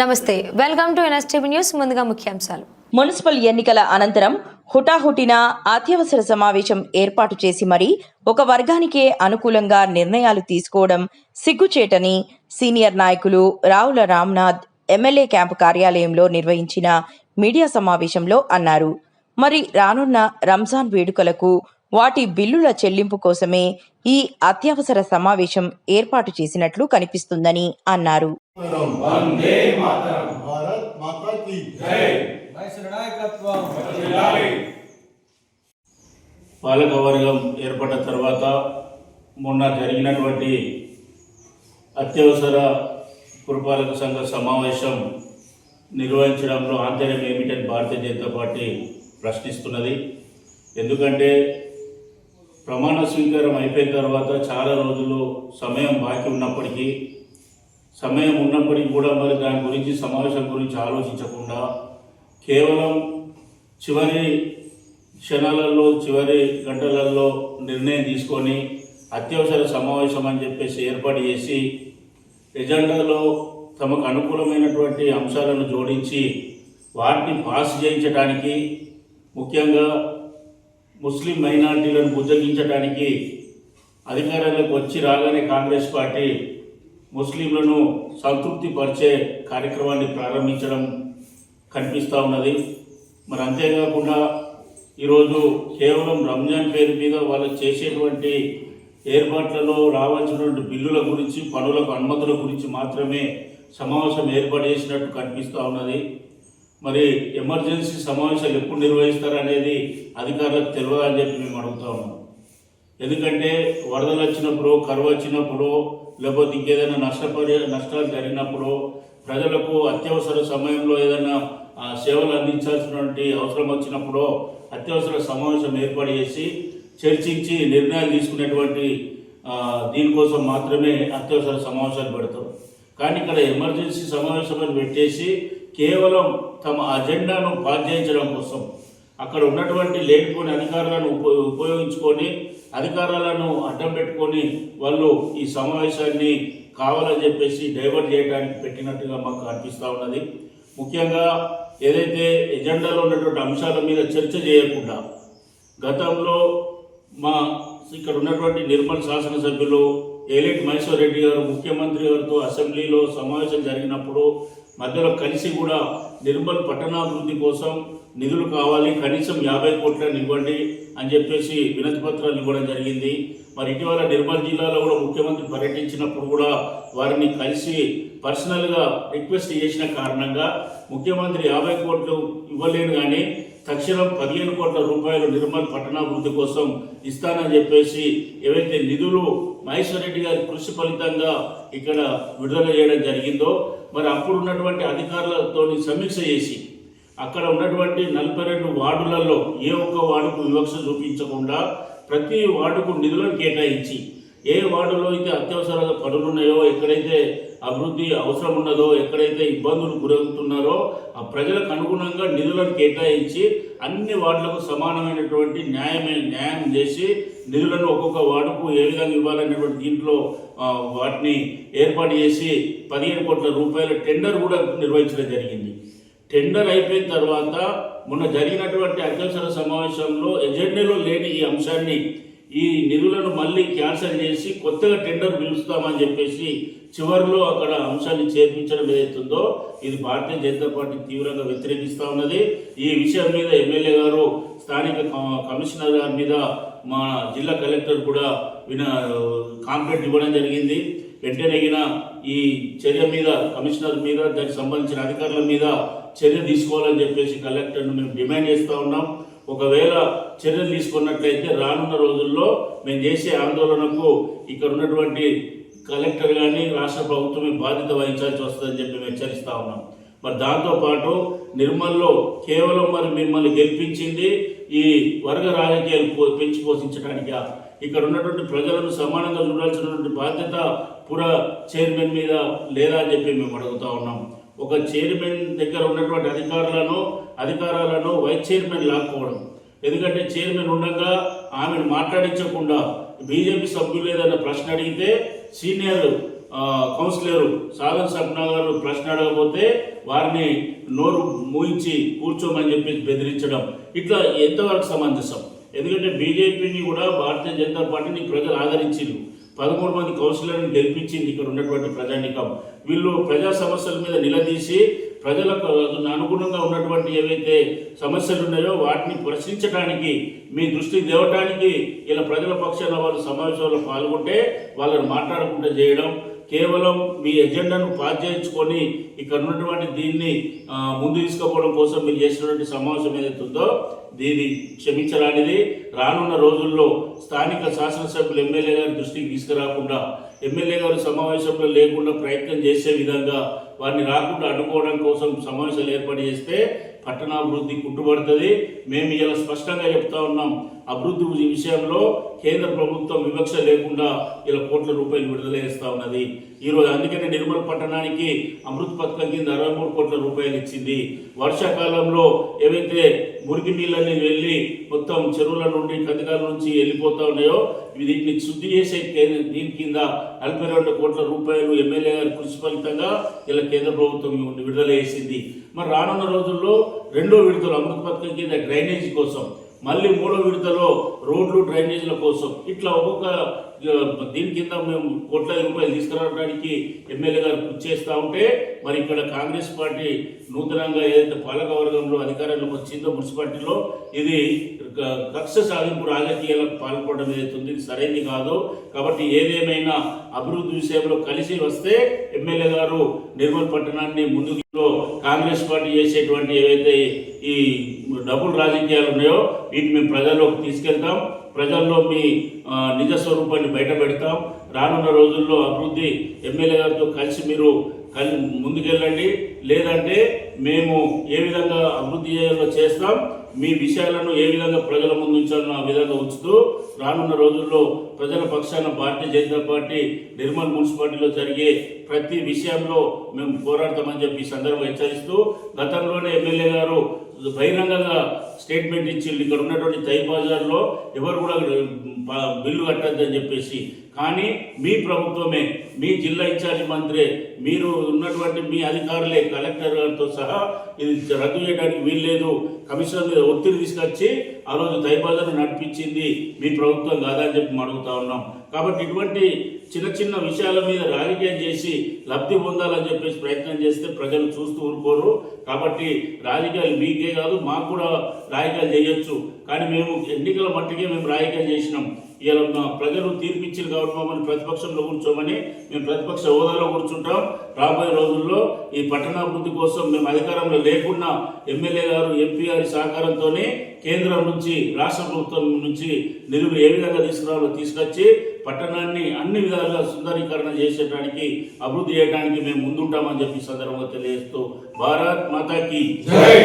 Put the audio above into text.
నమస్తే, welcome to NSTV news. ముందుగా ముఖ్యాంశాలు. మున్సిపల్ ఎన్నికల అనంతరం హుటాహుటిన అత్యవసర సమావేశం ఏర్పాటు చేసి మరీ ఒక వర్గానికే అనుకూలంగా నిర్ణయాలు తీసుకోవడం సిగ్గుచేటని సీనియర్ నాయకులు రావుల రామ్నాథ్ ఎమ్మెల్యే క్యాంపు కార్యాలయంలో నిర్వహించిన మీడియా సమావేశంలో అన్నారు. మరి రానున్న రంజాన్ వేడుకలకు వాటి బిల్లుల చెల్లింపు కోసమే ఈ అత్యవసర సమావేశం ఏర్పాటు చేసినట్లు కనిపిస్తుందని అన్నారు. పాలకవర్గం ఏర్పడ్డ తర్వాత మొన్న జరిగినటువంటి అత్యవసర పురపాలక సంఘ సమావేశం నిర్వహించడంలో ఆంతర్యం ఏమిటని భారతీయ జనతా పార్టీ ప్రశ్నిస్తున్నది. ఎందుకంటే ప్రమాణ స్వీకారం అయిపోయిన తర్వాత చాలా రోజులు సమయం బాకీ ఉన్నప్పటికీ కూడా మరి దాని గురించి సమావేశం గురించి ఆలోచించకుండా కేవలం చివరి క్షణాలలో చివరి గంటలలో నిర్ణయం తీసుకొని అత్యవసర సమావేశం అని చెప్పేసి ఏర్పాటు చేసి ఎజెండాలో తమకు అనుకూలమైనటువంటి అంశాలను జోడించి వాటిని పాస్ చేయించడానికి, ముఖ్యంగా ముస్లిం మైనారిటీలను బుజ్జగించడానికి అధికారంలోకి వచ్చి రాగానే కాంగ్రెస్ పార్టీ ముస్లింలను సంతృప్తిపరిచే కార్యక్రమాన్ని ప్రారంభించడం కనిపిస్తూ ఉన్నది. మరి అంతేకాకుండా ఈరోజు కేవలం రంజాన్ పేరు మీద వాళ్ళు చేసేటువంటి ఏర్పాట్లలో రావాల్సినటువంటి బిల్లుల గురించి, పనులకు అనుమతుల గురించి మాత్రమే సమావేశం ఏర్పాటు చేసినట్టు కనిపిస్తూ ఉన్నది. మరి ఎమర్జెన్సీ సమావేశాలు ఎప్పుడు నిర్వహిస్తారనేది అధికారులకు తెలియదు అని చెప్పి మేము అడుగుతా ఉన్నాం. ఎందుకంటే వరదలు వచ్చినప్పుడు, కరువు వచ్చినప్పుడు, లేకపోతే ఇంకేదైనా నష్టాలు జరిగినప్పుడు ప్రజలకు అత్యవసర సమయంలో ఏదైనా సేవలు అందించాల్సినటువంటి అవసరం వచ్చినప్పుడు అత్యవసర సమావేశం ఏర్పాటు చేసి చర్చించి నిర్ణయాలు తీసుకునేటువంటి దీనికోసం మాత్రమే అత్యవసర సమావేశాలు పెడతారు. కానీ ఇక్కడ ఎమర్జెన్సీ సమావేశాలను పెట్టేసి కేవలం తమ అజెండాను పాస్ చేయించడం కోసం అక్కడ ఉన్నటువంటి లేనిపోని అధికారులను ఉపయోగించుకొని అధికారాలను అడ్డం పెట్టుకొని వాళ్ళు ఈ సమావేశాన్ని కావాలని చెప్పేసి డైవర్ట్ చేయడానికి పెట్టినట్టుగా మాకు అనిపిస్తూ ఉన్నది. ముఖ్యంగా ఏదైతే ఎజెండాలో ఉన్నటువంటి అంశాల మీద చర్చ చేయకుండా గతంలో ఇక్కడ ఉన్నటువంటి నిర్మల్ శాసనసభ్యులు ఏలేటి మహేశ్వర్ రెడ్డి గారు ముఖ్యమంత్రి గారితో అసెంబ్లీలో సమావేశం జరిగినప్పుడు మధ్యలో కలిసి కూడా నిర్మల్ పట్టణాభివృద్ధి కోసం నిధులు కావాలి, కనీసం 50 కోట్లను ఇవ్వండి అని చెప్పేసి వినతి పత్రాలు ఇవ్వడం జరిగింది. మరి ఇటీవల నిర్మల్ జిల్లాలో కూడా ముఖ్యమంత్రి పర్యటించినప్పుడు కూడా వారిని కలిసి పర్సనల్గా రిక్వెస్ట్ చేసిన కారణంగా ముఖ్యమంత్రి 50 కోట్లు ఇవ్వలేను కానీ తక్షణం 15 కోట్ల రూపాయలు నిర్మల్ పట్టణాభివృద్ధి కోసం ఇస్తానని చెప్పేసి ఏవైతే నిధులు మహేశ్వర్ రెడ్డి గారి కృషి ఫలితంగా ఇక్కడ విడుదల చేయడం జరిగిందో మరి అప్పుడు ఉన్నటువంటి అధికారులతో సమీక్ష చేసి అక్కడ ఉన్నటువంటి 42 వార్డులలో ఏ ఒక్క వార్డుకు వివక్ష చూపించకుండా ప్రతి వార్డుకు నిధులను కేటాయించి ఏ వార్డులో అయితే అత్యవసర పనులు ఉన్నాయో, ఎక్కడైతే అభివృద్ధి అవసరం ఉన్నదో, ఎక్కడైతే ఇబ్బందులు గురవుతున్నారో ఆ ప్రజలకు అనుగుణంగా నిధులను కేటాయించి అన్ని వార్డులకు సమానమైనటువంటి న్యాయం చేసి నిధులను ఒక్కొక్క వార్డుకు ఏ విధంగా ఇవ్వాలనేటువంటి దీంట్లో వాటిని ఏర్పాటు చేసి 15 కోట్ల రూపాయల టెండర్ కూడా నిర్వహించడం జరిగింది. టెండర్ అయిపోయిన తర్వాత మొన్న జరిగినటువంటి అత్యవసర సమావేశంలో ఎజెండాలో లేని ఈ అంశాన్ని, ఈ నిధులను మళ్ళీ క్యాన్సిల్ చేసి కొత్తగా టెండర్ పిలుస్తామని చెప్పేసి చివరిలో అక్కడ అంశాన్ని చేర్పించడం ఏదైతుందో ఇది భారతీయ జనతా పార్టీ తీవ్రంగా వ్యతిరేకిస్తూ ఉన్నది. ఈ విషయం మీద ఎమ్మెల్యే గారు స్థానిక కమిషనర్ గారి మీద మా జిల్లా కలెక్టర్ కూడా కాంప్లైంట్ ఇవ్వడం జరిగింది. వెంటనే ఈ చర్య మీద కమిషనర్ మీద దానికి సంబంధించిన అధికారుల మీద చర్య తీసుకోవాలని చెప్పేసి కలెక్టర్ను మేము డిమాండ్ చేస్తూ ఉన్నాం. ఒకవేళ చర్యలు తీసుకున్నట్లయితే రానున్న రోజుల్లో మేము చేసే ఆందోళనకు ఇక్కడ ఉన్నటువంటి కలెక్టర్ కానీ రాష్ట్ర ప్రభుత్వమే బాధ్యత వహించాల్సి వస్తుందని చెప్పి మేము హెచ్చరిస్తూ ఉన్నాం. మరి దాంతోపాటు నిర్మల్లో కేవలం మరి మిమ్మల్ని గెలిపించింది ఈ వర్గ రాజకీయాలు పెంచి పోషించడానిక? ఇక్కడ ఉన్నటువంటి ప్రజలను సమానంగా చూడాల్సినటువంటి బాధ్యత పుర చైర్మన్ మీద లేదా అని చెప్పి మేము అడుగుతూ ఉన్నాం. ఒక చైర్మన్ దగ్గర ఉన్నటువంటి అధికారాలను వైస్ చైర్మన్ లాక్కోవడం, ఎందుకంటే చైర్మన్ ఉండగా ఆమెను మాట్లాడించకుండా బీజేపీ సభ్యులు ఏదైనా ప్రశ్న అడిగితే సీనియర్ కౌన్సిలర్ సాగర్ సప్నా గారు ప్రశ్న అడగకపోతే వారిని నోరు మూయించి కూర్చోమని చెప్పి బెదిరించడం ఇట్లా ఎంతవరకు సమంజసం? ఎందుకంటే బీజేపీని కూడా భారతీయ జనతా పార్టీని ప్రజలు ఆదరించిండ్రు. 13 మంది కౌన్సిలర్ని గెలిపించింది ఇక్కడ ఉన్నటువంటి ప్రజానికం. వీళ్ళు ప్రజా సమస్యల మీద నిలదీసి ప్రజలకు అనుగుణంగా ఉన్నటువంటి ఏవైతే సమస్యలు ఉన్నాయో వాటిని ప్రశ్నించడానికి మీ దృష్టి దేవటానికి ఇలా ప్రజల పక్షాన వాళ్ళు సమావేశంలో పాల్గొంటే వాళ్ళని మాట్లాడకుండా చేయడం, కేవలం మీ ఎజెండాను పాస్ చేయించుకొని ఇక్కడ ఉన్నటువంటి దీన్ని ముందు తీసుకుపోవడం కోసం మీరు చేసినటువంటి సమావేశం ఏదైతే ఉందో దీన్ని క్షమించరానిది. రానున్న రోజుల్లో స్థానిక శాసనసభ్యులు ఎమ్మెల్యే గారి దృష్టికి తీసుకురాకుండా ఎమ్మెల్యే గారు సమావేశంలో లేకుండా ప్రయత్నం చేసే విధంగా వారిని రాకుండా అడ్డుకోవడం కోసం సమావేశాలు ఏర్పాటు చేస్తే పట్టణాభివృద్ధి కుట్టుబడుతుంది. మేము ఇలా స్పష్టంగా చెప్తా ఉన్నాం, అభివృద్ధి విషయంలో కేంద్ర ప్రభుత్వం వివక్ష లేకుండా ఇలా కోట్ల రూపాయలు విడుదల చేస్తూ ఉన్నది. ఈరోజు అందుకనే నిర్మల్ పట్టణానికి అమృత్ పథకం కింద 63 కోట్ల రూపాయలు ఇచ్చింది. వర్షాకాలంలో ఏవైతే మురికి నీళ్ళని వెళ్ళి మొత్తం చెరువుల నుండి కందికాల నుంచి వెళ్ళిపోతా ఉన్నాయో వీటిని శుద్ధి చేసే దీని కింద 42 కోట్ల రూపాయలు ఎమ్మెల్యే గారి కృషి ఫలితంగా ఇలా కేంద్ర ప్రభుత్వం విడుదల చేసింది. మరి రానున్న రోజుల్లో 2వ విడతలో అమృత్ పథకం కింద డ్రైనేజీ కోసం, మళ్ళీ 3వ విడతలో రోడ్లు డ్రైనేజీల కోసం ఇట్లా ఒక్కొక్క దీని కింద మేము కోట్ల రూపాయలు తీసుకురావడానికి ఎమ్మెల్యే గారు కృషి చేస్తూ ఉంటే మరి ఇక్కడ కాంగ్రెస్ పార్టీ నూతనంగా ఏదైతే పాలక వర్గంలో అధికారంలోకి వచ్చిందో మున్సిపాలిటీలో ఇది కక్ష సాధింపు రాజకీయాలకు పాల్పడడం ఏదైతుంది ఇది సరైనది కాదు. కాబట్టి ఏదేమైనా అభివృద్ధి విషయంలో కలిసి వస్తే ఎమ్మెల్యే గారు నిర్మల్ పట్టణాన్ని ముందులో కాంగ్రెస్ పార్టీ చేసేటువంటి ఏవైతే ఈ డబుల్ రాజకీయాలు ఉన్నాయో వీటిని మేము ప్రజల్లోకి తీసుకెళ్తాం, ప్రజల్లో మీ నిజ స్వరూపాన్ని బయట పెడతాం. రానున్న రోజుల్లో అభివృద్ధి ఎమ్మెల్యే గారితో కలిసి మీరు ముందుకెళ్ళండి, లేదంటే మేము ఏ విధంగా అభివృద్ధి చేయాలో చేస్తాం, మీ విషయాలను ఏ విధంగా ప్రజల ముందు ఉంచాలో ఆ విధంగా ఉంచుతూ రానున్న రోజుల్లో ప్రజల పక్షాన భారతీయ జనతా పార్టీ నిర్మల్ మున్సిపాలిటీలో జరిగే ప్రతి విషయంలో మేము పోరాడతామని చెప్పి ఈ సందర్భంగా హెచ్చరిస్తూ, గతంలోనే ఎమ్మెల్యే గారు బహిరంగంగా స్టేట్మెంట్ ఇచ్చింది ఇక్కడ ఉన్నటువంటి తై బజార్లో ఎవరు కూడా బిల్లు కట్టద్దని చెప్పేసి. కానీ మీ ప్రభుత్వమే, మీ జిల్లా ఇన్ఛార్జి మంత్రి, మీరు ఉన్నటువంటి మీ అధికారులే కలెక్టర్ గారితో సహా ఇది రద్దు చేయడానికి వీల్లేదు, కమిషనర్ మీద ఒత్తిడి తీసుకొచ్చి ఆ రోజు తై బజార్ను నడిపించింది మీ ప్రభుత్వం కాదని చెప్పి అడుగుతా ఉన్నాం. కాబట్టి ఇటువంటి చిన్న చిన్న విషయాల మీద రాజకీయం చేసి లబ్ధి పొందాలని చెప్పేసి ప్రయత్నం చేస్తే ప్రజలు చూస్తూ ఊరుకోరు. కాబట్టి రాజకీయాలు మీకే కాదు మాకు కూడా రాజకీయాలు చేయొచ్చు, కానీ మేము ఎన్నికల మట్టికే మేము రాజకీయాలు చేసినాం. ఇలా ప్రజలు తీర్పిచ్చారు కాబట్టి మమ్మల్ని ప్రతిపక్షంలో కూర్చోమని మేము ప్రతిపక్ష హోదాలో కూర్చుంటాం. రాబోయే రోజుల్లో ఈ పట్టణాభివృద్ధి కోసం మేము అధికారంలో లేకుండా ఎమ్మెల్యే గారు ఎంపీ గారి సహకారంతోనే కేంద్రం నుంచి రాష్ట్ర ప్రభుత్వం నుంచి నిధులు ఏ విధంగా తీసుకురావాలో తీసుకొచ్చి పట్టణాన్ని అన్ని విధాలుగా సుందరీకరణ చేసేటానికి అభివృద్ధి చేయడానికి మేము ముందుంటామని చెప్పి సందర్భంగా తెలియజేస్తూ భారత్ మాతాకి జై.